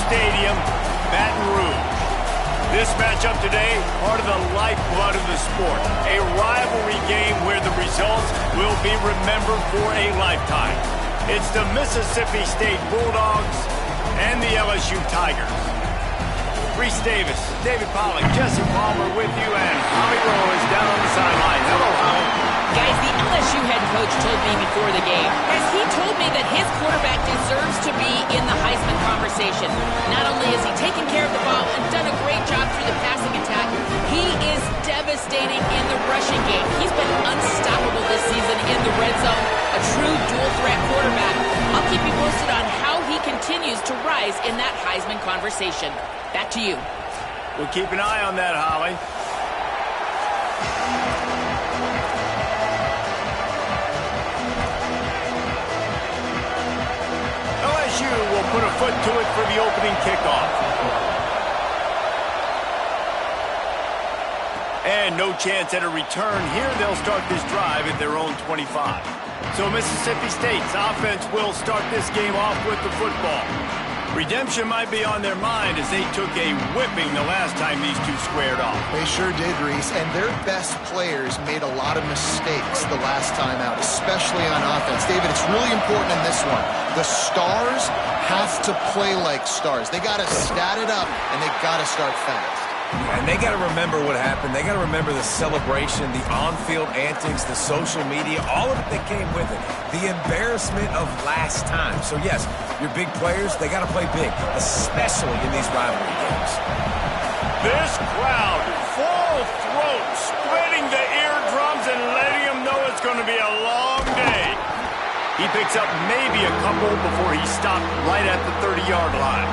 Stadium, Baton Rouge. This matchup today, part of the lifeblood of the sport. A rivalry game where the results will be remembered for a lifetime. It's the Mississippi State Bulldogs and the LSU Tigers. Reese Davis, David Pollack, Jesse Palmer with you, and Holly Rowe is down on the sideline. Hello, Holly. Guys, the LSU head coach told me before the game, as he told me that his quarterback deserves to be in the Heisman conversation. Not only has he taken care of the ball and done a great job through the passing attack, he is devastating in the rushing game. He's been unstoppable this season in the red zone, a true dual-threat quarterback. I'll keep you posted on how he continues to rise in that Heisman conversation. Back to you. We'll keep an eye on that, Holly. LSU will put a foot to it for the opening kickoff. And no chance at a return here. They'll start this drive at their own 25. So Mississippi State's offense will start this game off with the football. Redemption might be on their mind as they took a whipping the last time these two squared off. They sure did, Reese, and their best players made a lot of mistakes the last time out, especially on offense. David, it's really important in this one. The stars have to play like stars. They got to stat it up, and they got to start fast. And they got to remember what happened. They got to remember the celebration, the on-field antics, the social media, all of it that came with it. The embarrassment of last time. So, yes, your big players, they got to play big, especially in these rivalry games. This crowd, full throat, splitting the eardrums and letting them know it's going to be a long day. He picks up maybe a couple before he stopped right at the 30-yard line.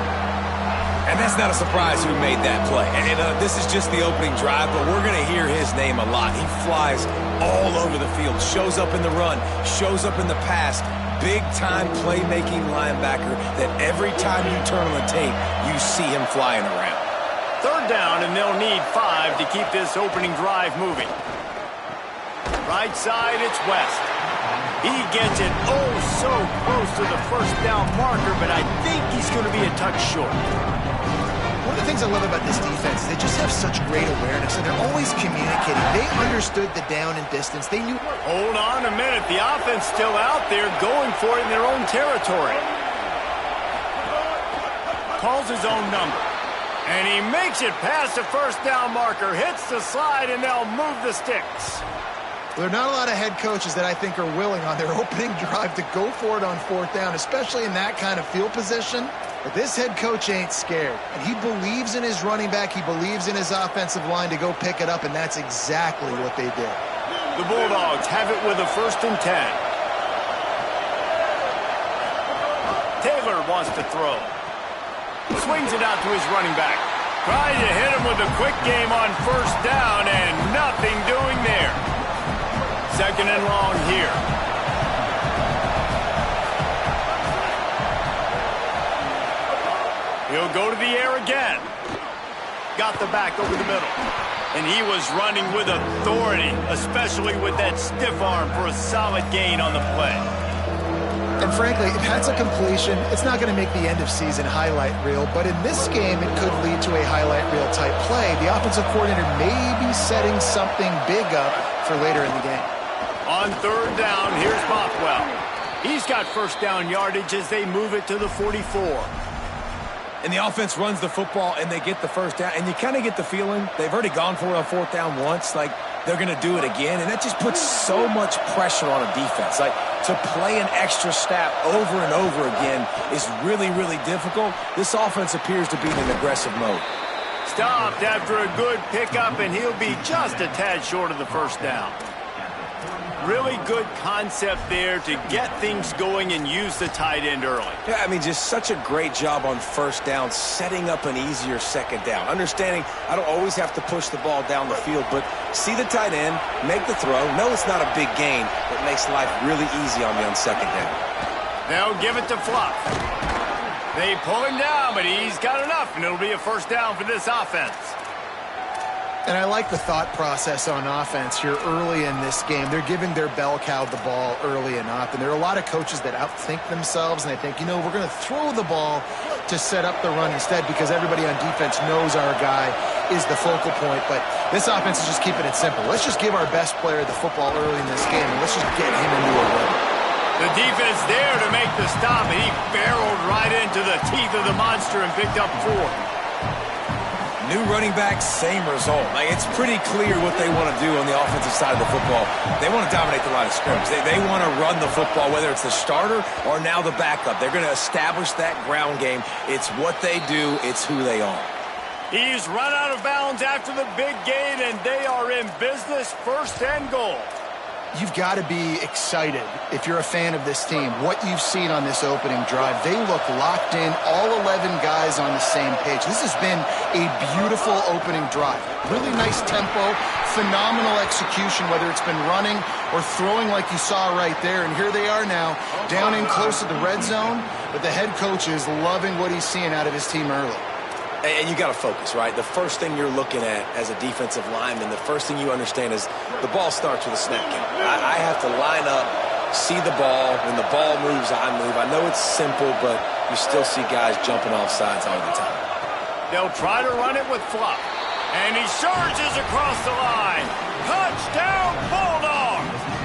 And that's not a surprise who made that play. And this is just the opening drive, but we're going to hear his name a lot. He flies all over the field, shows up in the run, shows up in the pass. Big-time playmaking linebacker that every time you turn on the tape, you see him flying around. Third down, and they'll need 5 to keep this opening drive moving. Right side, it's West. He gets it oh so close to the first down marker, but I think he's going to be a touch short. One of the things I love about this defense is they just have such great awareness, and they're always communicating. They understood the down and distance. They knew. Hold on a minute. The offense still out there going for it in their own territory. Calls his own number. And he makes it past the first down marker, hits the slide, and they'll move the sticks. There are not a lot of head coaches that I think are willing on their opening drive to go for it on fourth down, especially in that kind of field position. But this head coach ain't scared. And he believes in his running back. He believes in his offensive line to go pick it up, and that's exactly what they did. The Bulldogs have it with a 1st and 10. Taylor wants to throw. Swings it out to his running back. Trying to hit him with a quick game on first down, and nothing doing there. 2nd and long here. He'll go to the air again. Got the back over the middle. And he was running with authority, especially with that stiff arm for a solid gain on the play. And frankly, if that's a completion, it's not going to make the end-of-season highlight reel. But in this game, it could lead to a highlight reel type play. The offensive coordinator may be setting something big up for later in the game. On 3rd down, here's Bothwell. He's got first down yardage as they move it to the 44. And the offense runs the football, and they get the first down. And you kind of get the feeling they've already gone for it on 4th down once. Like, they're going to do it again. And that just puts so much pressure on a defense. Like, to play an extra snap over and over again is really, really difficult. This offense appears to be in an aggressive mode. Stopped after a good pickup, and he'll be just a tad short of the first down. Really good concept there to get things going and use the tight end early. Yeah, I mean, just such a great job on first down, setting up an easier 2nd down. Understanding I don't always have to push the ball down the field, but see the tight end, make the throw. No, it's not a big gain, but makes life really easy on me on 2nd down. They'll give it to Fluff. They pull him down, but he's got enough, and it'll be a first down for this offense. And I like the thought process on offense here early in this game. They're giving their bell cow the ball early and often. There are a lot of coaches that outthink themselves, and they think, we're going to throw the ball to set up the run instead because everybody on defense knows our guy is the focal point. But this offense is just keeping it simple. Let's just give our best player the football early in this game, and let's just get him into a rhythm. The defense there to make the stop, and he barreled right into the teeth of the monster and picked up 4. New running back, same result. It's pretty clear what they want to do on the offensive side of the football. They want to dominate the line of scrimmage. They want to run the football, whether it's the starter or now the backup. They're going to establish that ground game. It's what they do. It's who they are. He's run out of bounds after the big gain, and they are in business, 1st and goal. You've got to be excited if you're a fan of this team. What you've seen on this opening drive, they look locked in, all 11 guys on the same page. This has been a beautiful opening drive. Really nice tempo, phenomenal execution, whether it's been running or throwing like you saw right there. And here they are now, down in close to the red zone, but the head coach is loving what he's seeing out of his team early. And you got to focus, right? The first thing you're looking at as a defensive lineman, the first thing you understand is the ball starts with a snap count. I have to line up, see the ball. When the ball moves, I move. I know it's simple, but you still see guys jumping off sides all the time. They'll try to run it with Fluff. And he surges across the line. Touchdown, Bulldogs!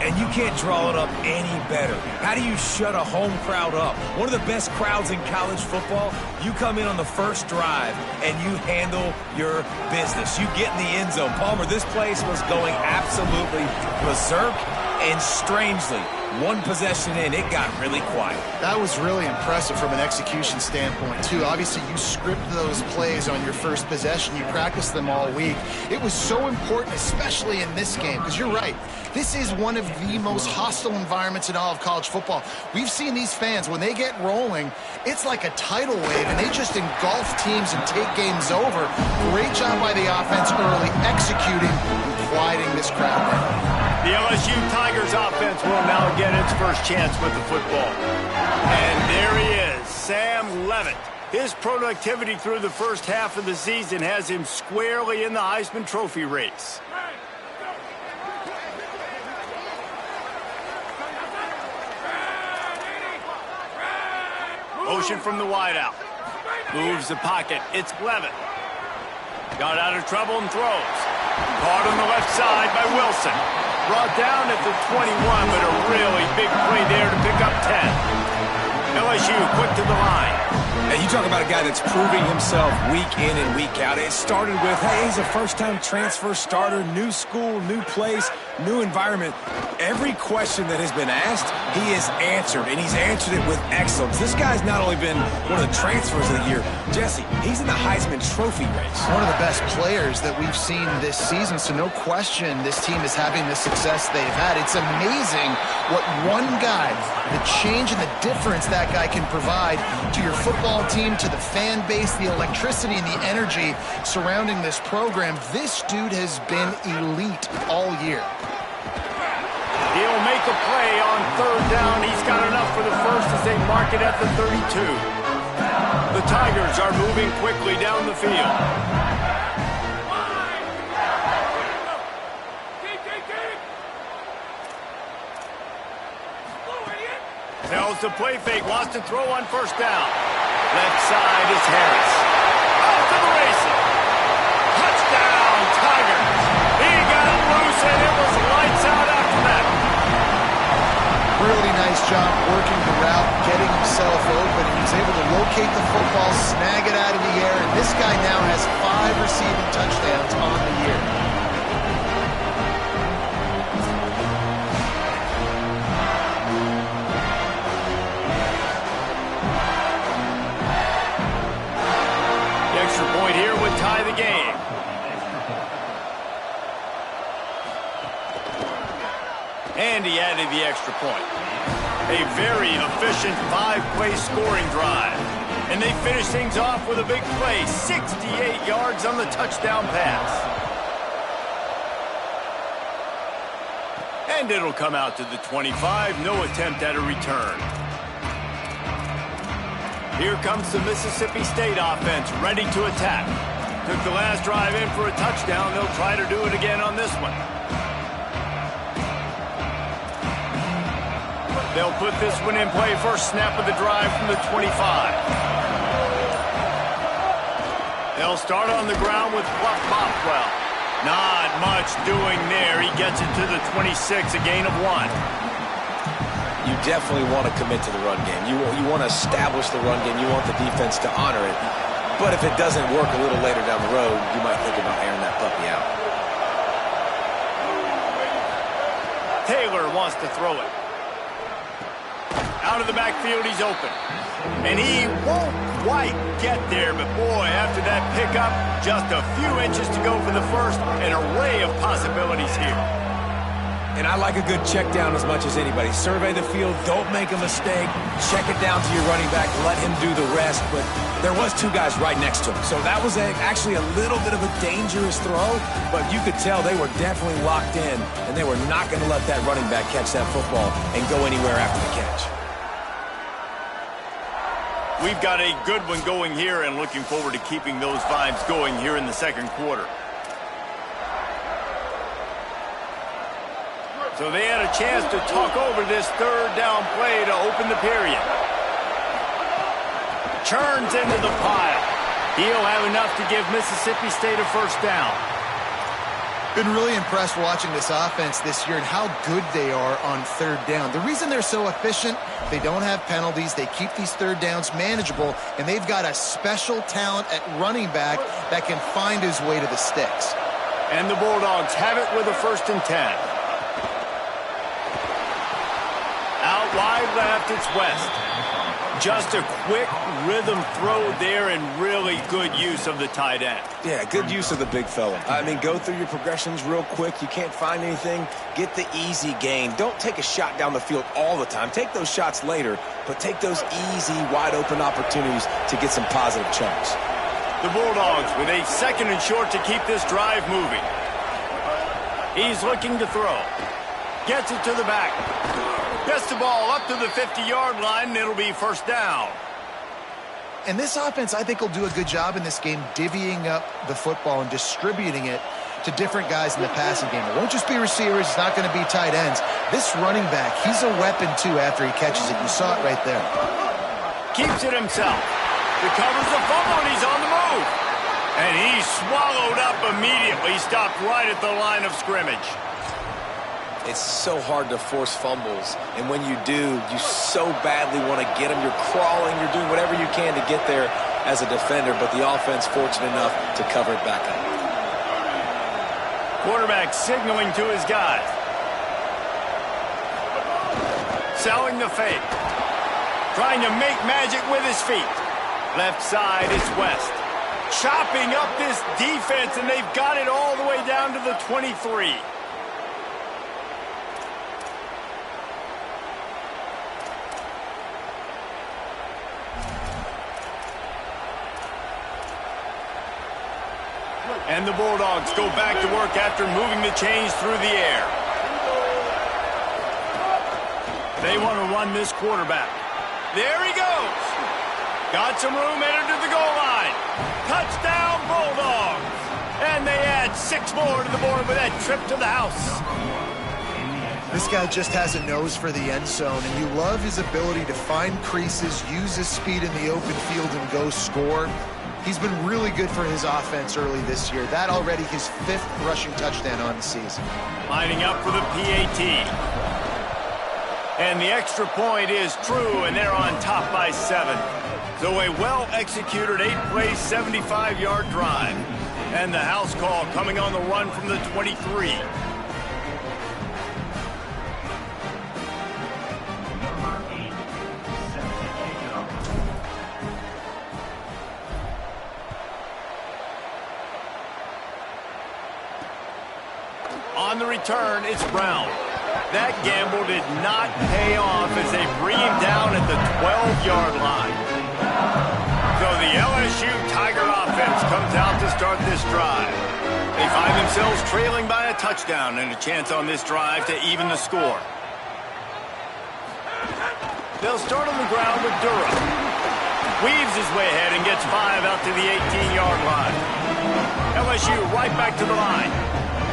And you can't draw it up any better. How do you shut a home crowd up? One of the best crowds in college football, you come in on the first drive and you handle your business. You get in the end zone. Palmer, this place was going absolutely berserk, and strangely, one possession in, it got really quiet. That was really impressive from an execution standpoint, too. Obviously, you script those plays on your first possession. You practice them all week. It was so important, especially in this game, because you're right. This is one of the most hostile environments in all of college football. We've seen these fans, when they get rolling, it's like a tidal wave, and they just engulf teams and take games over. Great job by the offense early, executing and quieting this crowd down. The LSU Tigers offense will now get its first chance with the football. And there he is, Sam Levitt. His productivity through the first half of the season has him squarely in the Heisman Trophy race. Motion from the wideout. Moves the pocket. It's Levitt. Got out of trouble and throws. Caught on the left side by Wilson. Brought down at the 21, but a really big play there to pick up 10. LSU quick to the line. And you talk about a guy that's proving himself week in and week out. It started with, hey, he's a first-time transfer starter, new school, new place, new environment. Every question that has been asked, he has answered, and he's answered it with excellence. This guy's not only been one of the transfers of the year, Jesse, he's in the Heisman Trophy race. One of the best players that we've seen this season, so no question this team is having the success they've had. It's amazing what one guy, the change and the difference that guy can provide to your football team, to the fan base, the electricity and the energy surrounding this program. This dude has been elite all year. He'll make a play on 3rd down. He's got enough for the first as they mark it at the 32. The Tigers are moving quickly down the field. Tells the play fake, wants to throw on 1st down. Left side is Harris. Out to the races. Touchdown, Tigers. He got it loose, and it was lights out after that. Really nice job working the route, getting himself open, and he's able to locate the football, snag it out of the air, and this guy now has 5 receiving touchdowns on the year. The extra point here would tie the game. And he added the extra point. A very efficient 5-play scoring drive. And they finish things off with a big play, 68 yards on the touchdown pass. And it'll come out to the 25, no attempt at a return. Here comes the Mississippi State offense, ready to attack. Took the last drive in for a touchdown. They'll try to do it again on this one. They'll put this one in play. First snap of the drive from the 25. They'll start on the ground with Buck Bothwell. Not much doing there. He gets it to the 26, a gain of 1. You definitely want to commit to the run game. You want to establish the run game. You want the defense to honor it. But if it doesn't work a little later down the road, you might think about airing that puppy out. Taylor wants to throw it. Out of the backfield, he's open. And he won't quite get there, but boy, after that pickup, just a few inches to go for the first. An array of possibilities here. And I like a good check down as much as anybody. Survey the field, don't make a mistake. Check it down to your running back, let him do the rest. But there was two guys right next to him. So that was actually a little bit of a dangerous throw, but you could tell they were definitely locked in, and they were not going to let that running back catch that football and go anywhere after the catch. We've got a good one going here and looking forward to keeping those vibes going here in the second quarter. So they had a chance to talk over this third down play to open the period. Churns into the pile. He'll have enough to give Mississippi State a first down. Been really impressed watching this offense this year and how good they are on third down. The reason they're so efficient, they don't have penalties, they keep these third downs manageable, and they've got a special talent at running back that can find his way to the sticks. And the Bulldogs have it with a 1st and 10. Out wide left, it's West. Just a quick rhythm throw there and really good use of the tight end. Yeah, good use of the big fella. I mean, go through your progressions real quick. You can't find anything. Get the easy gain. Don't take a shot down the field all the time. Take those shots later, but take those easy, wide-open opportunities to get some positive chunks. The Bulldogs with a 2nd and short to keep this drive moving. He's looking to throw. Gets it to the back. Gets the ball up to the 50-yard line, and it'll be first down. And this offense, I think, will do a good job in this game divvying up the football and distributing it to different guys in the passing game. It won't just be receivers. It's not going to be tight ends. This running back, he's a weapon, too, after he catches it. You saw it right there. Keeps it himself. Recovers the fumble, and he's on the move. And he's swallowed up immediately. Stopped right at the line of scrimmage. It's so hard to force fumbles, and when you do, you so badly want to get them. You're crawling, you're doing whatever you can to get there as a defender, but the offense fortunate enough to cover it back up. Quarterback signaling to his guys. Selling the fake. Trying to make magic with his feet. Left side, it's West. Chopping up this defense, and they've got it all the way down to the 23. And the Bulldogs go back to work after moving the chains through the air. They want to run this quarterback. There he goes. Got some room, entered to the goal line. Touchdown, Bulldogs. And they add 6 more to the board with that trip to the house. This guy just has a nose for the end zone, and you love his ability to find creases, use his speed in the open field, and go score. He's been really good for his offense early this year. That already his 5th rushing touchdown on the season. Lining up for the PAT. And the extra point is true, and they're on top by 7. So a well-executed 8-play, 75-yard drive. And the house call coming on the run from the 23. On the return, it's Brown. That gamble did not pay off as they bring him down at the 12-yard line. So the LSU Tiger offense comes out to start this drive. They find themselves trailing by a touchdown and a chance on this drive to even the score. They'll start on the ground with Durham. weaves his way ahead and gets 5 out to the 18-yard line. LSU right back to the line.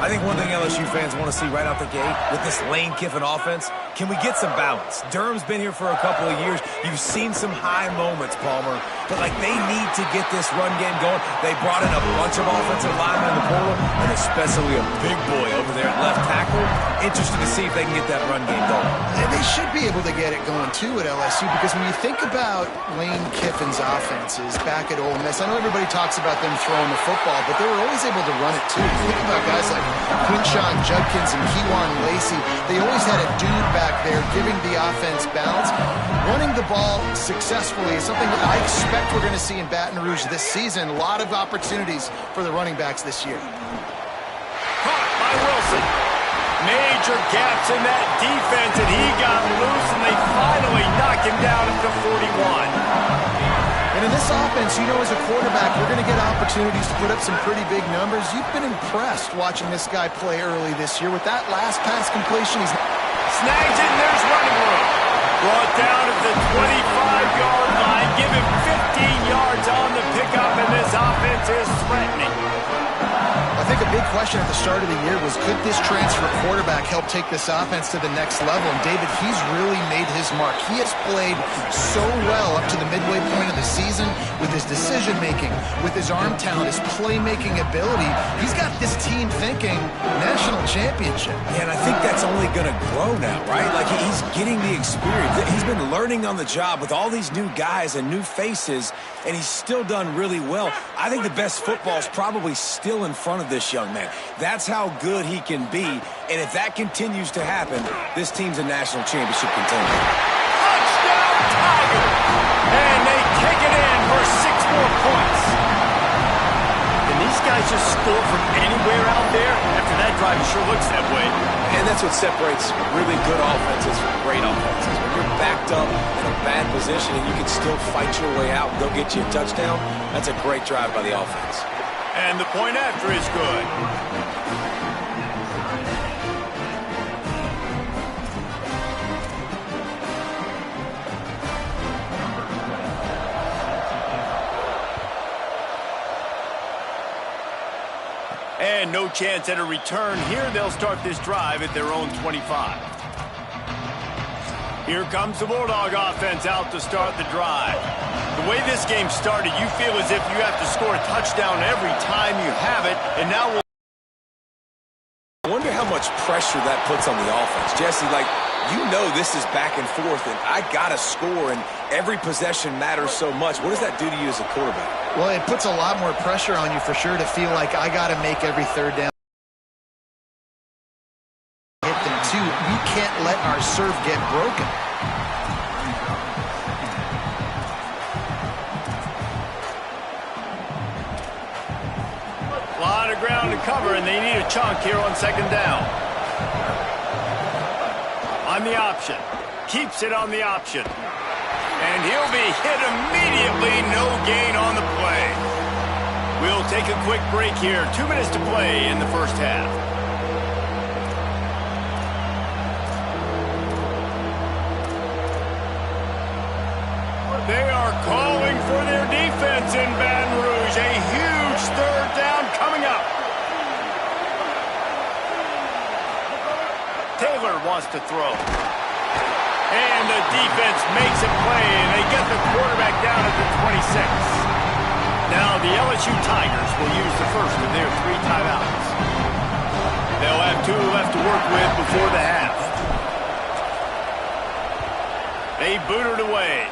I think one thing LSU fans want to see right out the gate with this Lane Kiffin offense, can we get some balance? Durham's been here for a couple of years. You've seen some high moments, Palmer, but they need to get this run game going. They brought in a bunch of offensive linemen in the portal, and especially a big boy over there at left tackle. Interested to see if they can get that run game going. And they should be able to get it going, too, at LSU, because when you think about Lane Kiffin's offenses back at Ole Miss, I know everybody talks about them throwing the football, but they were always able to run it, too. You think about guys like Quinshawn Judkins and Kejuan Lacey. They always had a dude back there giving the offense balance. Running the ball successfully is something that I expect we're going to see in Baton Rouge this season. A lot of opportunities for the running backs this year. Caught by Wilson. Major gaps in that defense, and he got loose, and they finally knock him down at the 41. And in this offense, you know, as a quarterback, we're going to get opportunities to put up some pretty big numbers. You've been impressed watching this guy play early this year. With that last pass completion, he's snags it, and there's running room. Brought down at the 25-yard line. Give him 15 yards on the pickup, and this offense is threatening. I think a big question at the start of the year was, could this transfer quarterback help take this offense to the next level? And David, he's really made his mark. He has played so well up to the midway point of the season with his decision-making, with his arm talent, his playmaking ability. He's got this team thinking national championship. Yeah, and I think that's only going to grow now, right? He's getting the experience. He's been learning on the job with all these new guys and new faces, and he's still done really well. I think the best football is probably still in front of this young man. That's how good he can be, and if that continues to happen, this team's a national championship contender. Touchdown, Tigers! And they kick it in for 6 more points. Can these guys just score from anywhere out there? After that drive, it sure looks that way. And that's what separates really good offenses from great offenses. When you're backed up in a bad position and you can still fight your way out and go get you a touchdown, that's a great drive by the offense. And the point after is good. And no chance at a return here. They'll start this drive at their own 25. Here comes the Bulldog offense out to start the drive. The way this game started, you feel as if you have to score a touchdown every time you have it, and now we'll... I wonder how much pressure that puts on the offense. Jesse, you know this is back and forth, and I got to score, and every possession matters so much. What does that do to you as a quarterback? Well, it puts a lot more pressure on you for sure to feel like I got to make every third down. Hit them too. We can't let our serve get broken. A lot of ground to cover, and they need a chunk here on second down. On the option. Keeps it on the option. And he'll be hit immediately. No gain on the play. We'll take a quick break here. 2 minutes to play in the first half. They are calling for their defense in Baton Rouge. A huge third down coming up. Taylor wants to throw. And the defense makes a play, and they get the quarterback down at the 26. Now the LSU Tigers will use the first of their 3 timeouts. They'll have 2 left to work with before the half. They boot it away.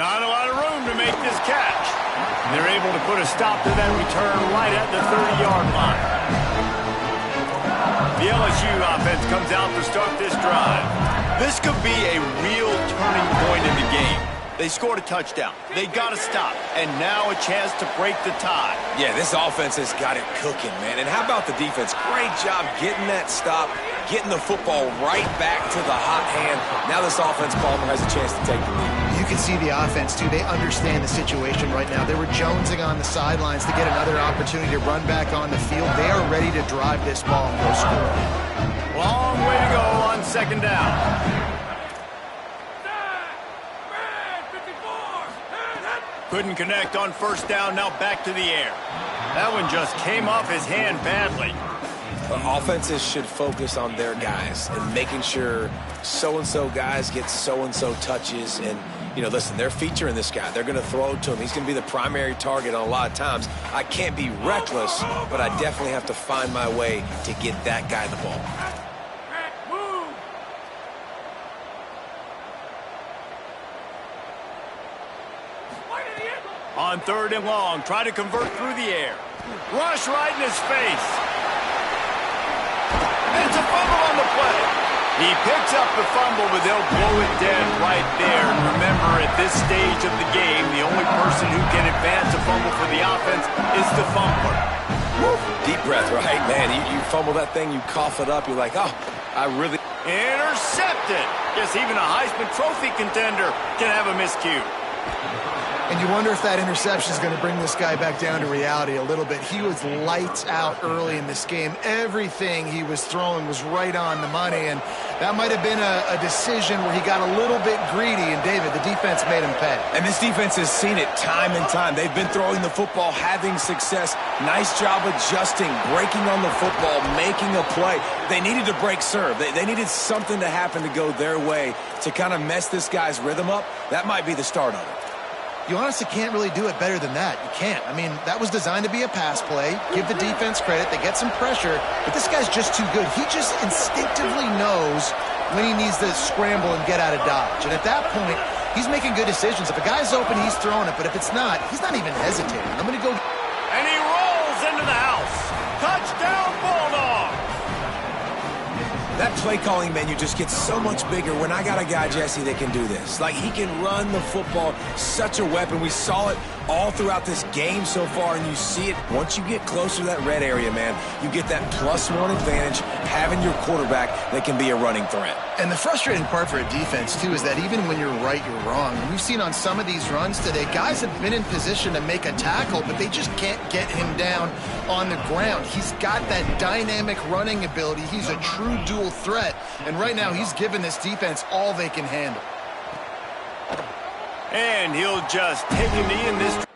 Not a lot of room to make this catch. They're able to put a stop to that return right at the 30-yard line. The LSU offense comes out to start this drive. This could be a real turning point in the game. They scored a touchdown. They got to stop. And now a chance to break the tie. Yeah, this offense has got it cooking, man. And how about the defense? Great job getting that stop, getting the football right back to the hot hand. Now this offense, Palmer, has a chance to take the lead. You can see the offense, too. They understand the situation right now. They were jonesing on the sidelines to get another opportunity to run back on the field. They are ready to drive this ball and go score. Long way to go on second down. Couldn't connect on first down, now back to the air. That one just came off his hand badly. Offenses should focus on their guys and making sure so-and-so guys get so-and-so touches. And, you know, listen, they're featuring this guy. They're going to throw it to him. He's going to be the primary target on a lot of times. I can't be reckless, but I definitely have to find my way to get that guy the ball. On 3rd and long, try to convert through the air. Rush right in his face. It's a fumble on the play. He picks up the fumble, but they'll blow it dead right there. And remember, at this stage of the game, the only person who can advance a fumble for the offense is the fumbler. Woo. Deep breath, right? Man, you fumble that thing, you cough it up, you're like, oh, I really... Intercepted. Guess even a Heisman Trophy contender can have a miscue. And you wonder if that interception is going to bring this guy back down to reality a little bit. He was lights out early in this game. Everything he was throwing was right on the money, and that might have been a decision where he got a little bit greedy, and David, the defense made him pay. And this defense has seen it time and time. They've been throwing the football, having success. Nice job adjusting, breaking on the football, making a play. They needed to break serve. They needed something to happen to go their way to kind of mess this guy's rhythm up. That might be the start of it. You honestly can't really do it better than that. You can't. I mean, that was designed to be a pass play. Give the defense credit. They get some pressure, but this guy's just too good. He just instinctively knows when he needs to scramble and get out of dodge. And at that point, he's making good decisions. If a guy's open, he's throwing it, but if it's not, he's not even hesitating. I'm going to go. And he rolls into the house. Touchdown, Bulldog. That play calling menu just gets so much bigger when I got a guy, Jesse, that can do this. Like, he can run the football, such a weapon. We saw it all throughout this game so far, and you see it once you get closer to that red area, man. You get that +1 advantage, having your quarterback that can be a running threat. And the frustrating part for a defense, too, is that even when you're right, you're wrong. And we've seen on some of these runs today, guys have been in position to make a tackle, but they just can't get him down on the ground. He's got that dynamic running ability. He's a true dual threat. And right now, he's given this defense all they can handle. And he'll just take a knee in this.